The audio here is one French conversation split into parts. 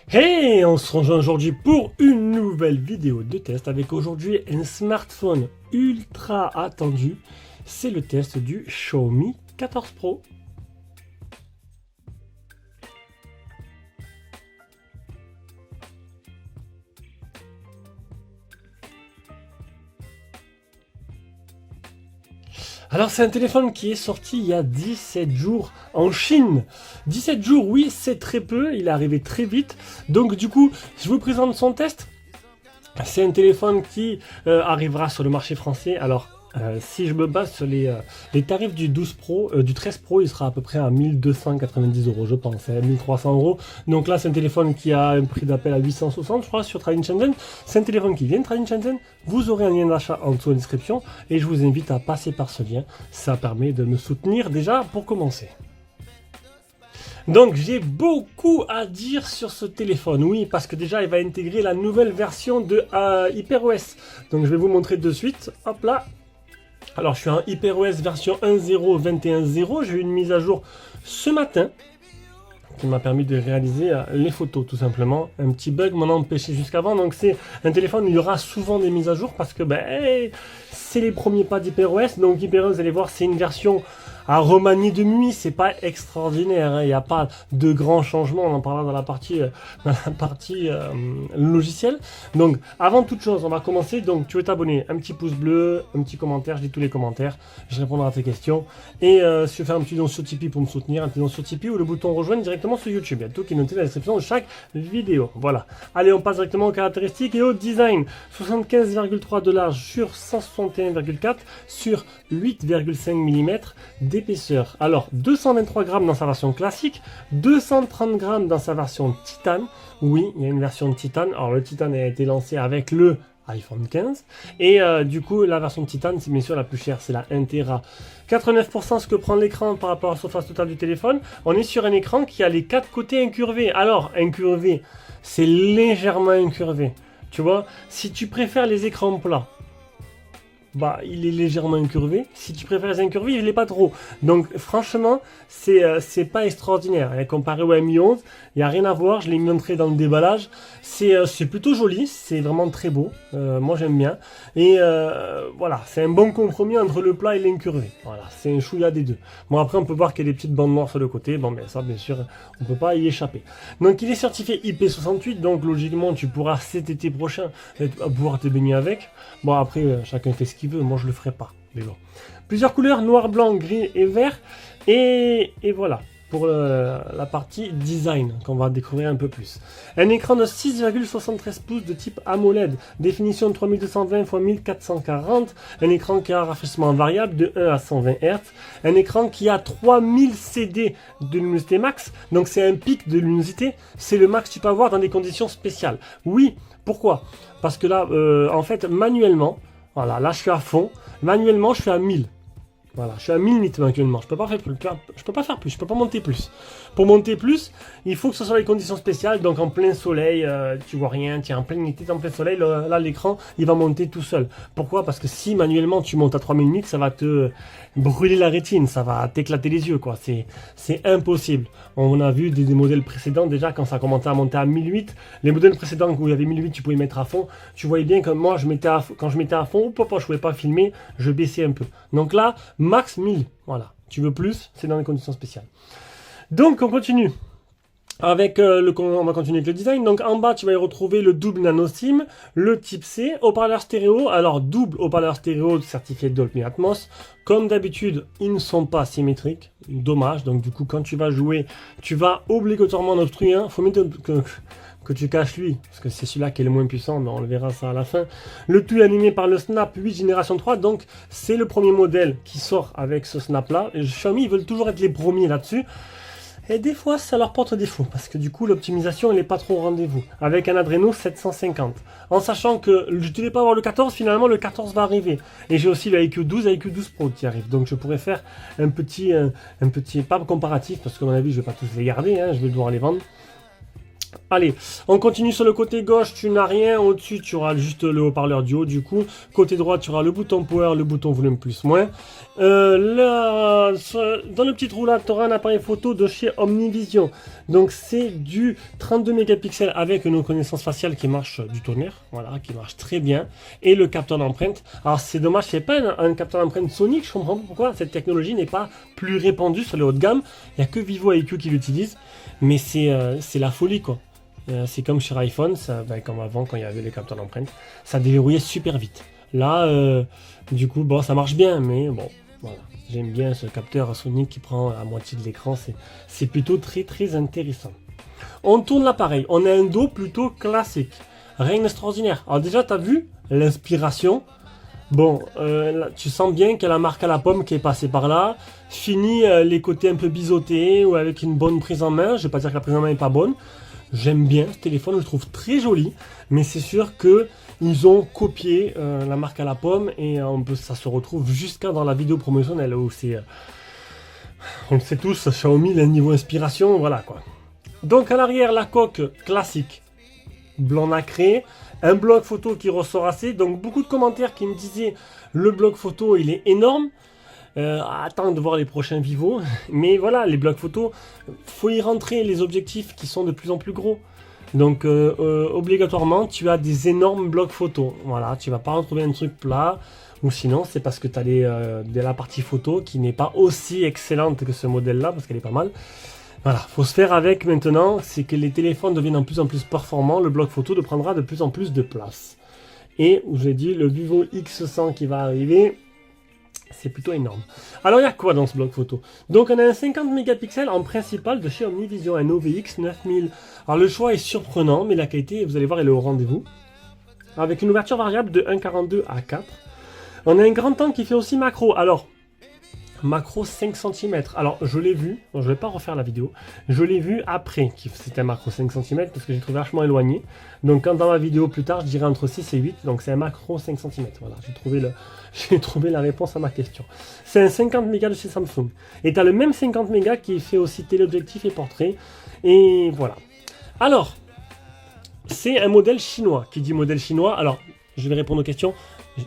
Hey, on se rejoint aujourd'hui pour une nouvelle vidéo de test avec aujourd'hui un smartphone ultra attendu. C'est le test du Xiaomi 14 Pro. Alors c'est un téléphone qui est sorti il y a 17 jours en Chine. 17 jours, oui, c'est très peu, il est arrivé très vite. Donc du coup, je vous présente son test. C'est un téléphone qui arrivera sur le marché français. Alors, si je me base sur les tarifs du 12 Pro, du 13 Pro, il sera à peu près à 1290 euros, je pense, 1300 euros. Donc là, c'est un téléphone qui a un prix d'appel à 860, je crois, sur Trading Shenzhen. C'est un téléphone qui vient de Trading Shenzhen. Vous aurez un lien d'achat en dessous en description et je vous invite à passer par ce lien. Ça permet de me soutenir déjà pour commencer. Donc j'ai beaucoup à dire sur ce téléphone, oui, parce que déjà il va intégrer la nouvelle version de HyperOS. Donc je vais vous montrer de suite, hop là. Alors je suis en HyperOS version 1.0.21.0, j'ai eu une mise à jour ce matin qui m'a permis de réaliser les photos tout simplement. Un petit bug m'en a empêché jusqu'avant, donc c'est un téléphone où il y aura souvent des mises à jour parce que c'est les premiers pas d'HyperOS. Donc HyperOS, vous allez voir, c'est une version à remanier de nuit, c'est pas extraordinaire, hein. Il n'y a pas de grands changements, on en parlera dans la partie logiciel. Donc avant toute chose, on va commencer. Donc tu veux t'abonner, un petit pouce bleu, un petit commentaire, je lis tous les commentaires, je répondrai à tes questions. Et si tu veux faire un petit don sur Tipeee pour me soutenir, un petit don sur Tipeee ou le bouton rejoindre directement sur YouTube, il y a tout qui est noté dans la description de chaque vidéo. Voilà, allez, on passe directement aux caractéristiques et au design. 75,3 de large sur 161,4 sur 8,5 mm d'épaisseur. Alors 223 grammes dans sa version classique, 230 grammes dans sa version titane. Oui, il y a une version titane. Alors le titane a été lancé avec le iPhone 15 et du coup la version titane, c'est bien sûr la plus chère, c'est la 1 Tera. 89% ce que prend l'écran par rapport à la surface totale du téléphone. On est sur un écran qui a les 4 côtés incurvés. Alors incurvé, c'est légèrement incurvé. Tu vois, si tu préfères les écrans plats, il est légèrement incurvé. Si tu préfères les incurvés, il n'est pas trop. Donc franchement, c'est pas extraordinaire. Et comparé au Mi 11, il n'y a rien à voir. Je l'ai montré dans le déballage. C'est plutôt joli, c'est vraiment très beau. Moi j'aime bien. Et voilà, c'est un bon compromis entre le plat et l'incurvé. Voilà, c'est un chouïa des deux. Bon, après on peut voir qu'il y a des petites bandes noires sur le côté. Bon, mais ça bien sûr, on ne peut pas y échapper. Donc il est certifié IP68, donc logiquement tu pourras cet été prochain pouvoir te baigner avec. Bon, après chacun fait ce qu'il veut, moi je le ferai pas. Mais bon. Plusieurs couleurs, noir, blanc, gris et vert. Et voilà pour la partie design qu'on va découvrir un peu plus. Un écran de 6,73 pouces de type AMOLED, définition de 3220 x 1440, un écran qui a un rafraîchissement variable de 1 à 120 Hz, un écran qui a 3000 CD de luminosité max, donc c'est un pic de luminosité, c'est le max que tu peux avoir dans des conditions spéciales. Oui, pourquoi? Parce que là, en fait, manuellement, voilà, là je suis à fond, manuellement je suis à 1000. Voilà, je suis à 1000 nits actuellement, je peux pas faire plus, je peux pas monter plus. Pour monter plus, il faut que ce soit les conditions spéciales, donc en plein soleil, tu vois rien, tu es en pleine unité, en plein soleil, là l'écran, il va monter tout seul. Pourquoi? Parce que si manuellement tu montes à 3000 nits, ça va te brûler la rétine, ça va t'éclater les yeux, quoi. C'est impossible. On a vu des modèles précédents, déjà quand ça commençait à monter à 1008, les modèles précédents où il y avait 1008, tu pouvais mettre à fond, tu voyais bien que moi, quand je mettais à fond, je pouvais pas filmer, je baissais un peu. Donc là, max 1000, voilà. Tu veux plus, c'est dans les conditions spéciales. Donc on continue avec on va continuer avec le design. Donc en bas tu vas y retrouver le double nano SIM, le type C, haut-parleur stéréo. Alors double haut-parleur stéréo certifié Dolby Atmos. Comme d'habitude, ils ne sont pas symétriques, dommage. Donc du coup quand tu vas jouer, tu vas obligatoirement en obstruer un. Faut mieux que tu caches lui, parce que c'est celui-là qui est le moins puissant, mais on le verra ça à la fin. Le tout est animé par le Snap 8 génération 3, donc c'est le premier modèle qui sort avec ce Snap-là. Xiaomi, ils veulent toujours être les premiers là-dessus. Et des fois, ça leur porte défaut, parce que du coup, l'optimisation, elle n'est pas trop au rendez-vous. Avec un Adreno 750. En sachant que je ne devais pas avoir le 14, finalement, le 14 va arriver. Et j'ai aussi le IQ 12 et IQ 12 Pro qui arrive. Donc, je pourrais faire un petit pas comparatif, parce que à mon avis, je ne vais pas tous les garder, hein, je vais devoir les vendre. Allez, on continue sur le côté gauche, tu n'as rien. Au-dessus, tu auras juste le haut-parleur du haut, du coup. Côté droit, tu auras le bouton power, le bouton volume plus moins. Là, dans le petit trou là, tu auras un appareil photo de chez OmniVision. Donc, c'est du 32 mégapixels avec une reconnaissance faciale qui marche du tonnerre. Voilà, qui marche très bien. Et le capteur d'empreinte. Alors, c'est dommage, c'est pas un capteur d'empreinte Sonic. Je comprends pas pourquoi cette technologie n'est pas plus répandue sur les hauts de gamme. Il n'y a que Vivo et IQ qui l'utilisent. Mais c'est la folie, quoi. C'est comme sur iPhone, comme avant quand il y avait les capteurs d'empreinte, ça déverrouillait super vite. Là, du coup, bon, ça marche bien, mais bon, voilà. J'aime bien ce capteur Sonic qui prend la moitié de l'écran, c'est plutôt très très intéressant. On tourne l'appareil, on a un dos plutôt classique, rien d'extraordinaire. Alors déjà, tu as vu l'inspiration. Bon, là, tu sens bien qu'il y a la marque à la pomme qui est passée par là. Fini les côtés un peu biseautés ou avec une bonne prise en main. Je vais pas dire que la prise en main n'est pas bonne. J'aime bien ce téléphone, je le trouve très joli, mais c'est sûr que ils ont copié la marque à la pomme et ça se retrouve jusqu'à dans la vidéo promotionnelle où c'est, on le sait tous, Xiaomi, le niveau inspiration, voilà quoi. Donc à l'arrière, la coque classique, blanc nacré, un bloc photo qui ressort assez, donc beaucoup de commentaires qui me disaient le bloc photo il est énorme. Attends de voir les prochains Vivo, mais voilà, les blocs photos, faut y rentrer les objectifs qui sont de plus en plus gros. Donc obligatoirement, tu as des énormes blocs photos. Voilà, tu vas pas retrouver un truc plat, ou sinon c'est parce que tu as de la partie photo qui n'est pas aussi excellente que ce modèle-là, parce qu'elle est pas mal. Voilà, faut se faire avec maintenant, c'est que les téléphones deviennent de plus en plus performants, le bloc photo prendra de plus en plus de place. Et je l'ai dit, le Vivo X100 qui va arriver, c'est plutôt énorme. Alors il y a quoi dans ce bloc photo? Donc on a un 50 mégapixels en principal de chez OmniVision, un OVX 9000. Alors le choix est surprenant, mais la qualité, vous allez voir, elle est au rendez-vous. Avec une ouverture variable de 1,42 à 4. On a un grand angle qui fait aussi macro. Alors, macro 5 cm. Alors je l'ai vu, je ne vais pas refaire la vidéo, je l'ai vu après que c'était un macro 5 cm parce que j'ai trouvé vachement éloigné. Donc quand dans la vidéo plus tard, je dirais entre 6 et 8, donc c'est un macro 5 cm. Voilà, j'ai trouvé la réponse à ma question. C'est un 50 mégas de chez Samsung. Et tu as le même 50 mégas qui fait aussi téléobjectif et portrait. Et voilà. Alors, c'est un modèle chinois. Qui dit modèle chinois, alors je vais répondre aux questions.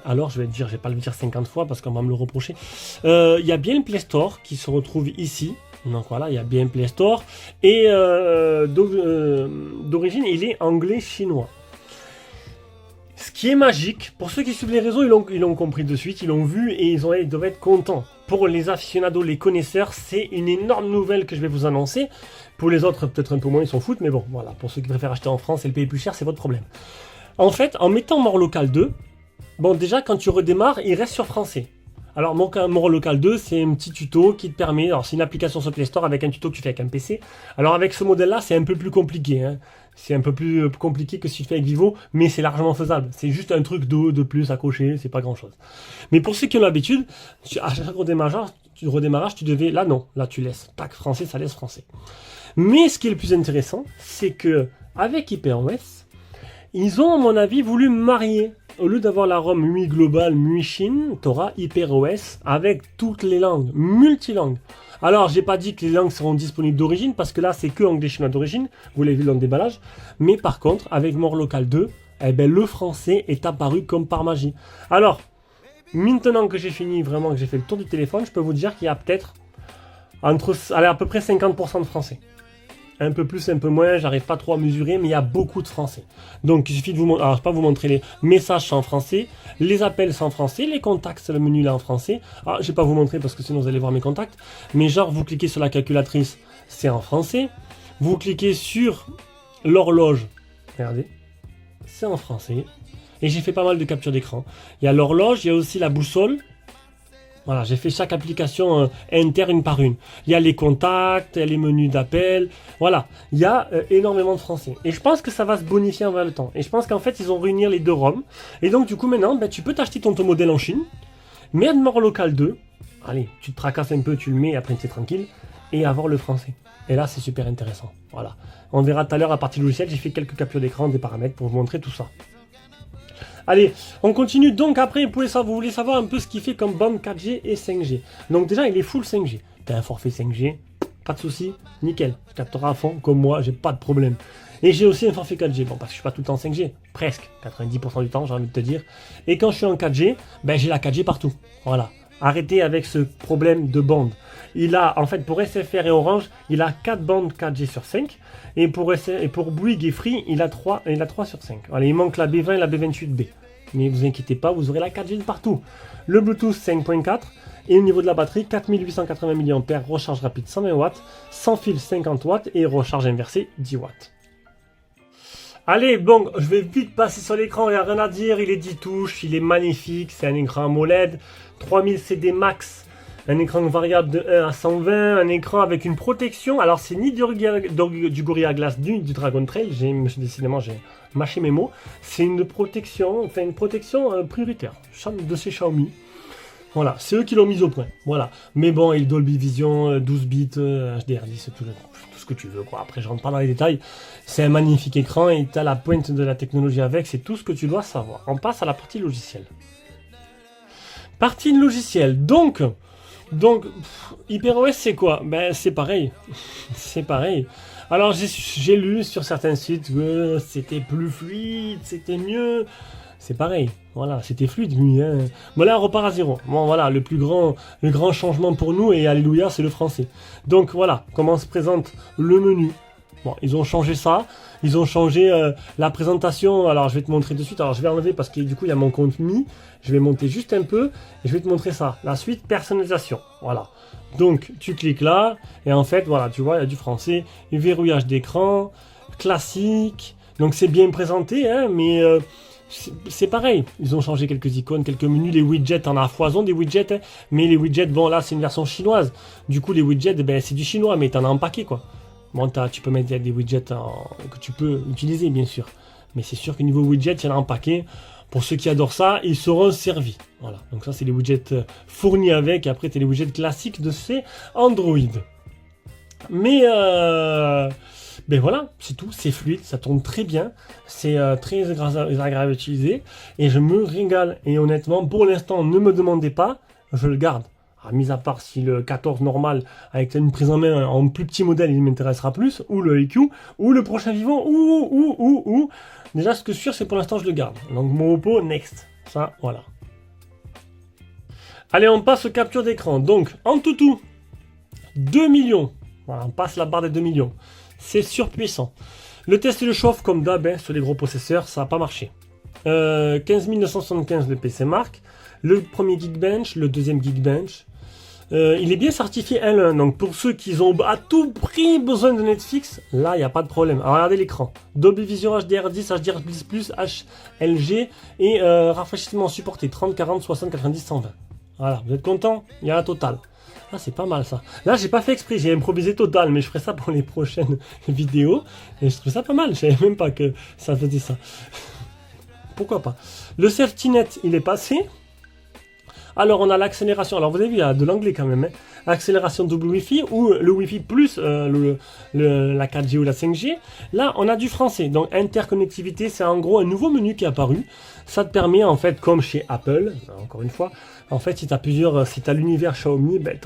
Alors je vais vais pas le dire 50 fois parce qu'on va me le reprocher. Il y a bien le Play Store qui se retrouve ici. Donc voilà, il y a bien le Play Store. Et d'origine, il est anglais-chinois. Ce qui est magique, pour ceux qui suivent les réseaux, ils l'ont compris de suite, ils l'ont vu et ils doivent être contents. Pour les aficionados, les connaisseurs, c'est une énorme nouvelle que je vais vous annoncer. Pour les autres, peut-être un peu moins, ils s'en foutent, mais bon, voilà. Pour ceux qui préfèrent acheter en France et le payer plus cher, c'est votre problème. En fait, en mettant More Local 2, bon, déjà, quand tu redémarres, il reste sur français. Alors, More Local 2, c'est un petit tuto qui te permet... Alors, c'est une application sur Play Store avec un tuto que tu fais avec un PC. Alors, avec ce modèle-là, c'est un peu plus compliqué. Hein. C'est un peu plus compliqué que si tu fais avec Vivo, mais c'est largement faisable. C'est juste un truc de plus à cocher, c'est pas grand-chose. Mais pour ceux qui ont l'habitude, à chaque redémarrage, tu devais... Là, non. Là, tu laisses. Tac, français, ça laisse français. Mais ce qui est le plus intéressant, c'est que avec HyperOS, ils ont, à mon avis, voulu marier. Au lieu d'avoir la ROM MUI globale, MUI Chine, tu auras HyperOS avec toutes les langues, multilangues. Alors, j'ai pas dit que les langues seront disponibles d'origine, parce que là, c'est que anglais chinois d'origine, vous l'avez vu dans le déballage. Mais par contre, avec More Local 2, eh ben, le français est apparu comme par magie. Alors, maintenant que j'ai fini, vraiment, que j'ai fait le tour du téléphone, je peux vous dire qu'il y a peut-être à peu près 50% de français. Un peu plus, un peu moins, j'arrive pas trop à mesurer, mais il y a beaucoup de français. Donc il suffit de vous montrer, alors je vais pas vous montrer les messages en français, les appels en français, les contacts, c'est le menu là en français. Alors je vais pas vous montrer parce que sinon vous allez voir mes contacts, mais genre vous cliquez sur la calculatrice, c'est en français. Vous cliquez sur l'horloge, regardez, c'est en français. Et j'ai fait pas mal de captures d'écran. Il y a l'horloge, il y a aussi la boussole. Voilà, j'ai fait chaque application Enter une par une. Il y a les contacts, il y a les menus d'appel. Voilà, il y a énormément de français. Et je pense que ça va se bonifier avec le temps. Et je pense qu'en fait, ils ont réuni les deux ROM. Et donc, du coup, maintenant, ben, tu peux t'acheter ton modèle en Chine, mettre More Local 2. Allez, tu te tracasses un peu, tu le mets, et après, tu es tranquille. Et avoir le français. Et là, c'est super intéressant. Voilà. On verra tout à l'heure à partir du logiciel. J'ai fait quelques captures d'écran, des paramètres pour vous montrer tout ça. Allez, on continue. Donc après, vous voulez savoir un peu ce qu'il fait comme bande 4G et 5G. Donc déjà, il est full 5G. T'as un forfait 5G, pas de souci, nickel. Tu capteras à fond, comme moi, j'ai pas de problème. Et j'ai aussi un forfait 4G, bon parce que je suis pas tout le temps en 5G, presque, 90% du temps j'ai envie de te dire. Et quand je suis en 4G, ben j'ai la 4G partout, voilà. Arrêtez avec ce problème de bande. Il a, en fait, pour SFR et Orange, il a 4 bandes 4G sur 5. Et pour Bouygues et Free, il a 3 sur 5. Voilà, il manque la B20 et la B28B. Mais vous inquiétez pas, vous aurez la 4G de partout. Le Bluetooth 5.4. Et au niveau de la batterie, 4880 mAh, recharge rapide 120 watts, sans fil 50 watts et recharge inversée 10 watts. Allez, bon, je vais vite passer sur l'écran, il n'y a rien à dire, il est 10 touches, il est magnifique, c'est un écran AMOLED, 3000 CD max, un écran variable de 1 à 120, un écran avec une protection, alors c'est ni du Gorilla Glass ni du Dragon Trail, décidément j'ai mâché mes mots, c'est une protection prioritaire de chez Xiaomi. Voilà, c'est eux qui l'ont mise au point, voilà. Mais bon, il Dolby Vision, 12 bits, HDR10, tout ce que tu veux, quoi. Après, je rentre pas dans les détails. C'est un magnifique écran et tu as la pointe de la technologie avec, c'est tout ce que tu dois savoir. On passe à la partie logicielle. Partie logicielle, donc HyperOS, c'est quoi? Ben, c'est pareil. C'est pareil. Alors, j'ai lu sur certains sites que c'était plus fluide, c'était mieux. C'est pareil, voilà, c'était fluide, oui. Hein. Bon là, on repart à zéro. Bon voilà, le grand changement pour nous, et alléluia, c'est le français. Donc voilà, comment se présente le menu. Bon, ils ont changé ça, ils ont changé la présentation. Alors je vais te montrer de suite, alors je vais enlever parce que du coup il y a mon compte Mi. Je vais monter juste un peu et je vais te montrer ça. La suite, personnalisation, voilà. Donc tu cliques là, et en fait, voilà, tu vois, il y a du français, verrouillage d'écran, classique. Donc c'est bien présenté, hein, mais... c'est pareil, ils ont changé quelques icônes, quelques menus, les widgets, en a foison des widgets, hein, mais les widgets, bon là c'est une version chinoise, du coup les widgets, ben, c'est du chinois, mais t'en as en paquet quoi. Bon, tu peux mettre des widgets que tu peux utiliser bien sûr, mais c'est sûr que niveau widget, il y en a en paquet. Pour ceux qui adorent ça, ils seront servis. Voilà, donc ça c'est les widgets fournis avec, et après tu as les widgets classiques de chez Android. Mais ben voilà, c'est tout, c'est fluide, ça tourne très bien, c'est très agréable à utiliser, et je me régale. Et honnêtement, pour l'instant, ne me demandez pas, je le garde. Mis à part si le 14 normal, avec une prise en main en plus petit modèle, il m'intéressera plus, ou le EQ, ou le prochain vivant, ou. Déjà, ce que je suis sûr, c'est pour l'instant, je le garde. Donc, mon Oppo, next. Ça, voilà. Allez, on passe aux captures d'écran. Donc, en tout, 2 millions. Voilà, on passe la barre des 2 millions. C'est surpuissant. Le test de chauffe, comme d'hab, hein, sur les gros processeurs, ça n'a pas marché. 15 975 le PC Mark. Le premier Geekbench, le deuxième Geekbench. Il est bien certifié L1, donc pour ceux qui ont à tout prix besoin de Netflix, là il n'y a pas de problème. Alors regardez l'écran, Dolby Vision HDR10, HDR10+, HLG et rafraîchissement supporté 30, 40, 60, 90, 120. Voilà, vous êtes content? Il y a la totale. Ah, c'est pas mal ça. Là j'ai pas fait exprès, j'ai improvisé total, mais je ferai ça pour les prochaines vidéos. Et je trouve ça pas mal, je savais même pas que ça faisait ça. Pourquoi pas. Le safety net, il est passé. Alors on a l'accélération, alors vous avez vu, il y a de l'anglais quand même, hein. Accélération double Wi-Fi ou le Wi-Fi plus la 4G ou la 5G. Là on a du français, donc interconnectivité, c'est en gros un nouveau menu qui est apparu. Ça te permet en fait, comme chez Apple, encore une fois, en fait si tu as l'univers Xiaomi, ben,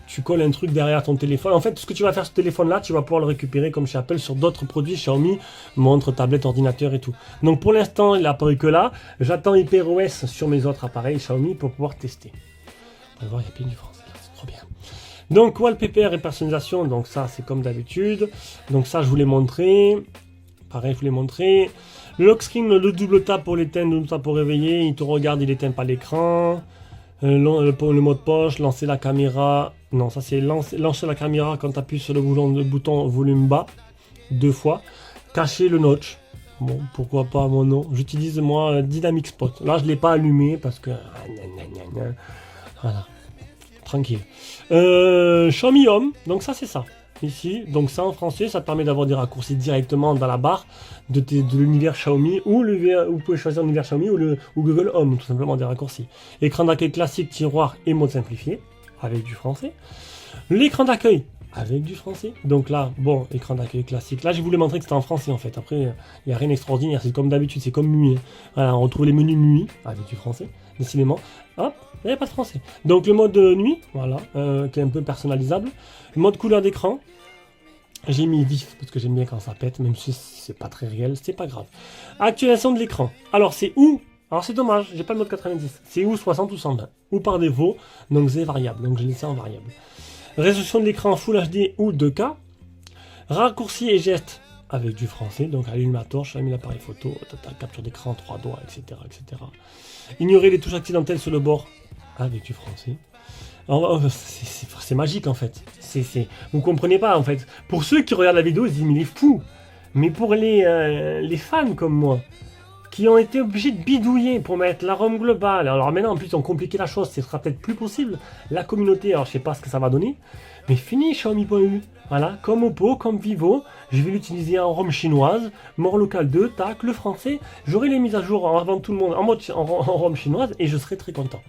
tu colles un truc derrière ton téléphone. En fait ce que tu vas faire sur ce téléphone là, tu vas pouvoir le récupérer comme chez Apple sur d'autres produits Xiaomi, montre, tablette, ordinateur et tout. Donc pour l'instant il n'a apparu que là, j'attends HyperOS sur mes autres appareils Xiaomi pour pouvoir tester. On va voir, il y a bien du français, c'est trop bien. Donc wallpaper et personnalisation, donc ça c'est comme d'habitude. Donc ça je vous l'ai montré. Pareil, je vous l'ai montré. Le lock screen, le double tap pour l'éteindre, le double tap pour réveiller. Il te regarde, il éteint pas l'écran. Le mode poche, lancer la caméra. Non, ça c'est lancer la caméra quand tu appuies sur le bouton volume bas 2 fois. Cacher le notch. Bon, pourquoi pas mon nom. J'utilise moi Dynamic Spot. Là, je ne l'ai pas allumé parce que... Voilà. Tranquille. Xiaomi Home. Donc ça, c'est ça. Ici. Donc ça, en français, ça te permet d'avoir des raccourcis directement dans la barre de l'univers Xiaomi. Ou vous pouvez choisir l'univers Xiaomi ou Google Home. Tout simplement des raccourcis. Écran d'accueil classique, tiroir et mode simplifié. Avec du français. L'écran d'accueil. Avec du français. Donc là, bon, écran d'accueil classique. Là, je voulais montrer que c'était en français en fait. Après, il n'y a rien d'extraordinaire. C'est comme d'habitude, c'est comme MUI. Voilà, on retrouve les menus MUI avec du français, décidément. Hop, il n'y a pas de français. Donc le mode nuit, voilà, qui est un peu personnalisable. Le mode couleur d'écran. J'ai mis vif parce que j'aime bien quand ça pète, même si c'est pas très réel, c'est pas grave. Actualisation de l'écran. Alors c'est où? Alors c'est dommage, j'ai pas le mode 90. C'est où 60 ou 120? Ou par défaut, donc c'est variable, donc je laisse ça en variable. Résolution de l'écran Full HD ou 2K. Raccourci et gestes avec du français, donc allume la torche, allume l'appareil photo, capture d'écran, 3 doigts, etc., etc. Ignorer les touches accidentelles sur le bord avec du français. C'est magique en fait. Vous comprenez pas en fait. Pour ceux qui regardent la vidéo, ils se disent mais il est fou. Mais pour les fans comme moi, qui ont été obligés de bidouiller pour mettre l'arôme global, alors maintenant en plus ils ont compliqué la chose, ce sera peut-être plus possible. La communauté, alors je sais pas ce que ça va donner, mais fini Xiaomi.eu. Voilà, comme Oppo, comme Vivo, je vais l'utiliser en ROM chinoise, mort local 2, tac, le français, j'aurai les mises à jour avant tout le monde en ROM chinoise et je serai très content.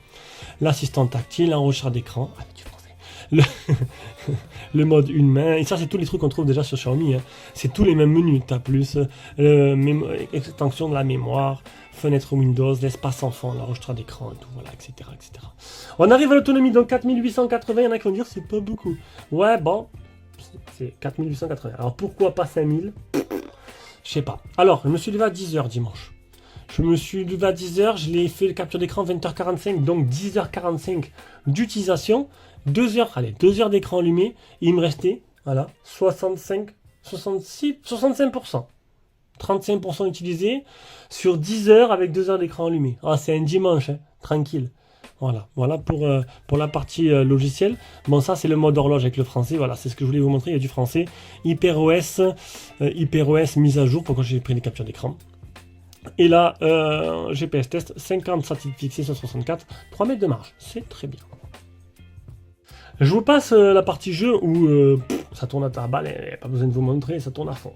L'assistant tactile, un recharge d'écran, avec du français. Le mode une main, et ça c'est tous les trucs qu'on trouve déjà sur Xiaomi, hein. C'est tous les mêmes menus, t'as plus extension de la mémoire, fenêtre Windows, l'espace enfant, la recharge d'écran et tout, voilà, etc., etc. On arrive à l'autonomie, donc 4880, il y en a qui vont dire c'est pas beaucoup. Ouais, bon, c'est 4880. Alors pourquoi pas 5000? Je sais pas. Alors, je me suis levé à 10h dimanche. Je me suis levé à 10h, je l'ai fait le capture d'écran 20h45, donc 10h45 d'utilisation, 2 heures d'écran allumé, il me restait, voilà, 65, 66, 65%. 35% utilisé sur 10 heures avec 2 heures d'écran allumé. Ah, c'est un dimanche, hein, tranquille. Voilà pour la partie logicielle. Bon, ça c'est le mode horloge avec le français. Voilà, c'est ce que je voulais vous montrer. Il y a du français. HyperOS, mise à jour pour quand j'ai pris les captures d'écran. Et là, GPS test, 50 satellites fixés sur 64, 3 mètres de marge. C'est très bien. Je vous passe la partie jeu où ça tourne à ta balle. Pas besoin de vous montrer, ça tourne à fond.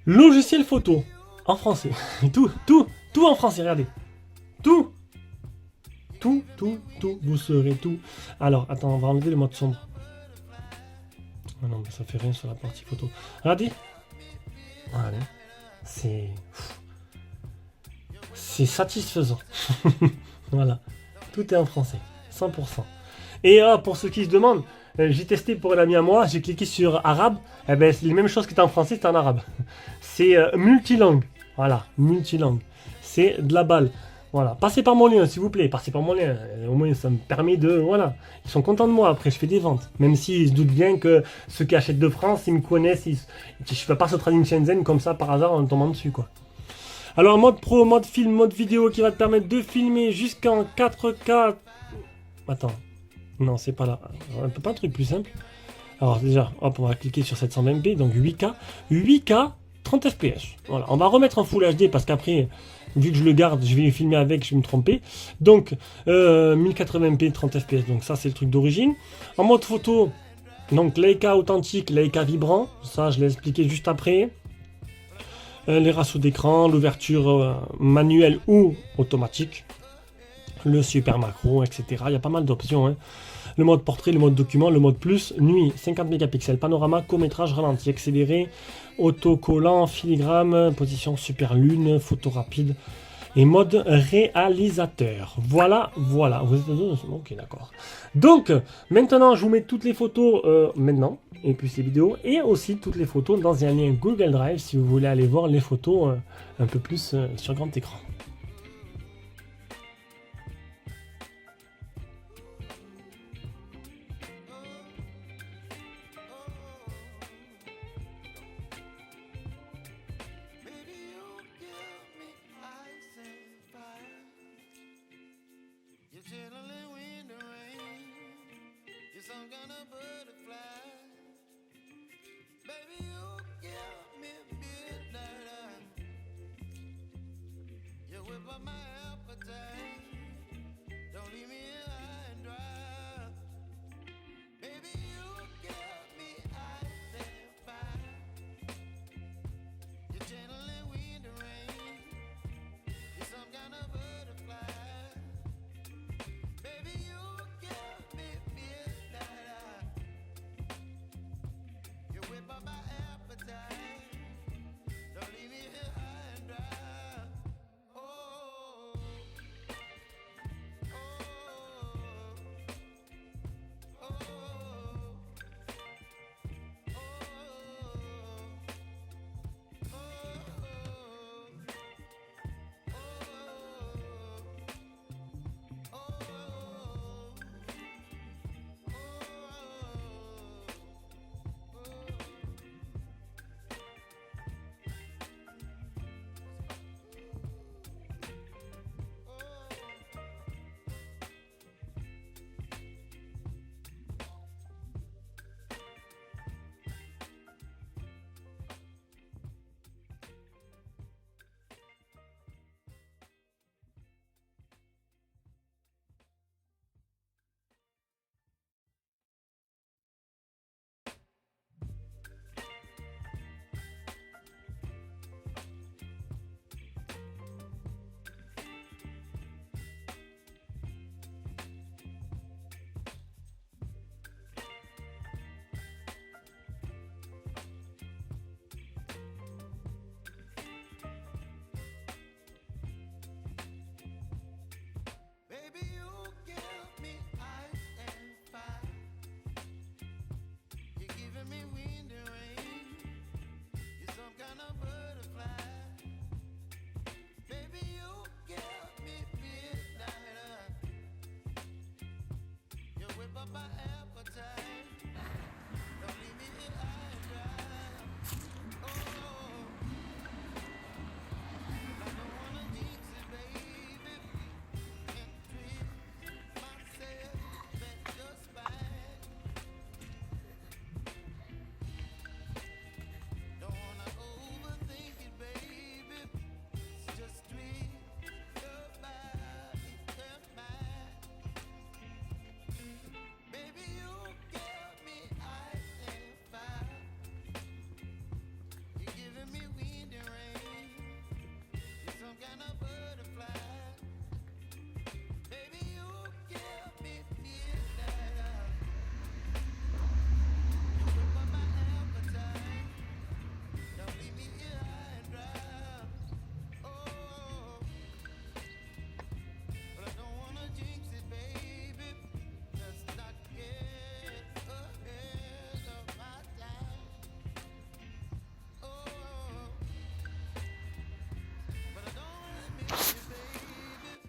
Logiciel photo en français. Tout en français, regardez. Tout. Vous serez tout. Alors, attends, on va enlever le mode sombre. Oh non, mais ça fait rien sur la partie photo. Regardez. Voilà. C'est satisfaisant. Voilà. Tout est en français. 100%. Et pour ceux qui se demandent, j'ai testé pour un ami à moi, j'ai cliqué sur arabe. Eh ben, c'est les mêmes choses qui étaient en français, c'est en arabe. C'est multilangue. Voilà, multilangue. C'est de la balle. Voilà, passez par mon lien, s'il vous plaît, passez par mon lien. Au moins, ça me permet de... Voilà, ils sont contents de moi, après, je fais des ventes. Même s'ils se doutent bien que ceux qui achètent de France, ils me connaissent. Je ne fais pas ce trading Shenzhen comme ça, par hasard, en tombant dessus, quoi. Alors, mode pro, mode film, mode vidéo, qui va te permettre de filmer jusqu'en 4K. Attends, non, c'est pas là. On peut pas un truc plus simple. Alors, déjà, hop, on va cliquer sur 720p, donc 8K. 8K, 30 fps. Voilà, on va remettre en Full HD parce qu'après... Vu que je le garde, je vais filmer avec, je vais me tromper. Donc, 1080p, 30 fps. Donc ça, c'est le truc d'origine. En mode photo, donc Leica authentique, Leica vibrant. Ça, je l'ai expliqué juste après. Les ratios d'écran, l'ouverture manuelle ou automatique. Le super macro, etc. Il y a pas mal d'options, hein. Le mode portrait, le mode document, le mode plus, nuit, 50 mégapixels, panorama, court-métrage, ralenti, accéléré, autocollant, filigrane, position super lune, photo rapide et mode réalisateur. Voilà. Vous êtes ok, d'accord. Donc, maintenant, je vous mets toutes les photos maintenant, et puis les vidéos, et aussi toutes les photos dans un lien Google Drive si vous voulez aller voir les photos un peu plus sur grand écran.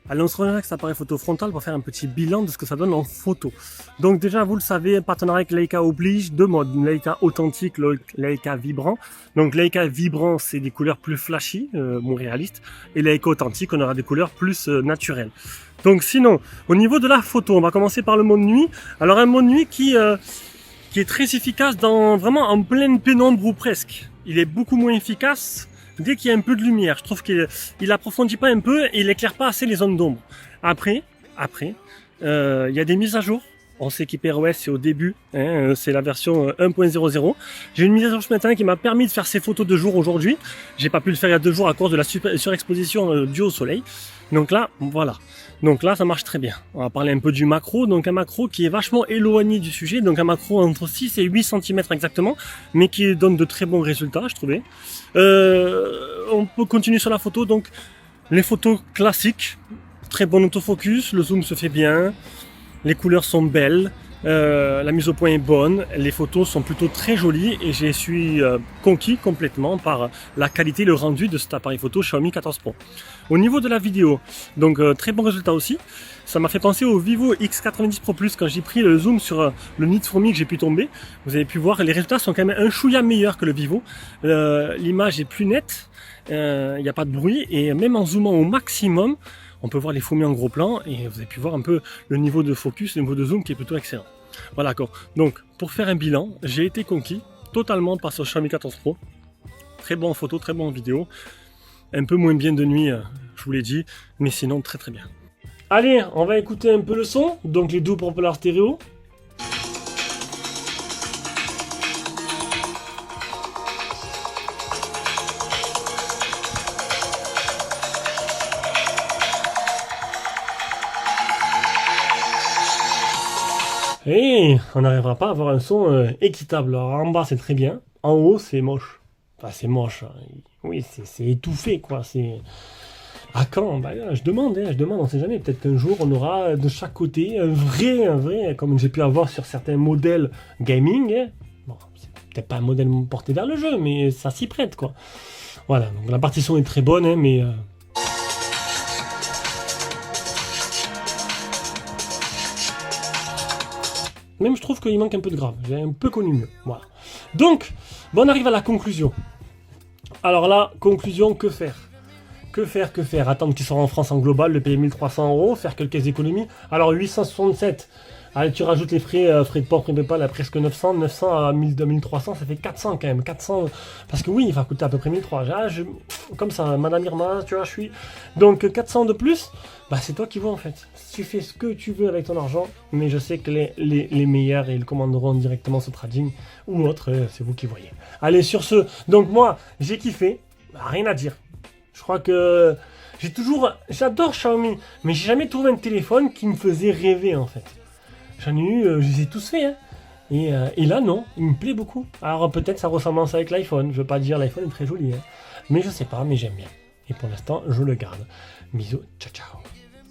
Allez, on se rejoint avec cet appareil photo frontal pour faire un petit bilan de ce que ça donne en photo. Donc déjà, vous le savez, partenariat avec Leica oblige, deux modes, Leica authentique, Leica vibrant. Donc Leica vibrant, c'est des couleurs plus flashy, moins réalistes, et Leica authentique, on aura des couleurs plus naturelles. Donc sinon, au niveau de la photo, on va commencer par le mode nuit. Alors un mode nuit qui est très efficace vraiment en pleine pénombre ou presque. Il est beaucoup moins efficace dès qu'il y a un peu de lumière. Je trouve qu'il approfondit pas un peu et il éclaire pas assez les zones d'ombre. Après, il y a des mises à jour. On sait qu'HyperOS c'est au début, hein, c'est la version 1.00. J'ai une mise à jour ce matin qui m'a permis de faire ces photos de jour aujourd'hui. J'ai pas pu le faire il y a 2 jours à cause de la surexposition due au soleil. Donc là, voilà. Donc là, ça marche très bien. On va parler un peu du macro. Donc un macro qui est vachement éloigné du sujet. Donc un macro entre 6 et 8 cm exactement, mais qui donne de très bons résultats, je trouvais. On peut continuer sur la photo. Donc les photos classiques, très bon autofocus, le zoom se fait bien, les couleurs sont belles, la mise au point est bonne, les photos sont plutôt très jolies et je suis conquis complètement par la qualité, le rendu de cet appareil photo Xiaomi 14 Pro. Au niveau de la vidéo, donc très bon résultat aussi. Ça m'a fait penser au Vivo X90 Pro Plus quand j'ai pris le zoom sur le nid de fourmi que j'ai pu tomber. Vous avez pu voir, les résultats sont quand même un chouïa meilleurs que le Vivo. L'image est plus nette, il n'y a pas de bruit et même en zoomant au maximum, on peut voir les fourmis en gros plan et vous avez pu voir un peu le niveau de focus, le niveau de zoom qui est plutôt excellent. Voilà, d'accord. Donc, pour faire un bilan, j'ai été conquis totalement par ce Xiaomi 14 Pro. Très bon en photo, très bon en vidéo. Un peu moins bien de nuit, je vous l'ai dit, mais sinon très très bien. Allez, on va écouter un peu le son, donc les deux propellers stéréo. Et on n'arrivera pas à avoir un son équitable. Alors en bas c'est très bien, en haut c'est moche. Enfin c'est moche, oui c'est étouffé quoi. C'est à quand? Bah, je demande, on sait jamais. Peut-être qu'un jour on aura de chaque côté un vrai, comme j'ai pu avoir sur certains modèles gaming. Hein. Bon, c'est peut-être pas un modèle porté vers le jeu, mais ça s'y prête quoi. Voilà, donc la partie son est très bonne, hein, mais même je trouve qu'il manque un peu de grave. J'ai un peu connu mieux. Voilà. Donc, bon, on arrive à la conclusion. Alors là, conclusion, que faire? Que faire? Attendre qu'il sorte en France en global, le payer 1300 €, faire quelques économies. Alors 867, allez, tu rajoutes les frais de port, frais de PayPal à presque 900 à 1300, ça fait 400 quand même. 400, parce que oui, il va coûter à peu près 1300. Comme ça, Madame Irma, tu vois, je suis. Donc 400 de plus, bah c'est toi qui vois en fait. Tu fais ce que tu veux avec ton argent, mais je sais que les meilleurs, ils le commanderont directement sur Trading ou autre, c'est vous qui voyez. Allez, sur ce, donc moi, j'ai kiffé, rien à dire. Je crois que j'adore Xiaomi, mais j'ai jamais trouvé un téléphone qui me faisait rêver en fait. J'en ai eu, je les ai tous faits, hein. Et là non, il me plaît beaucoup. Alors peut-être ça ressemble avec l'iPhone, je veux pas dire l'iPhone est très joli, hein. Mais je sais pas, mais j'aime bien. Et pour l'instant, je le garde. Bisous, ciao ciao.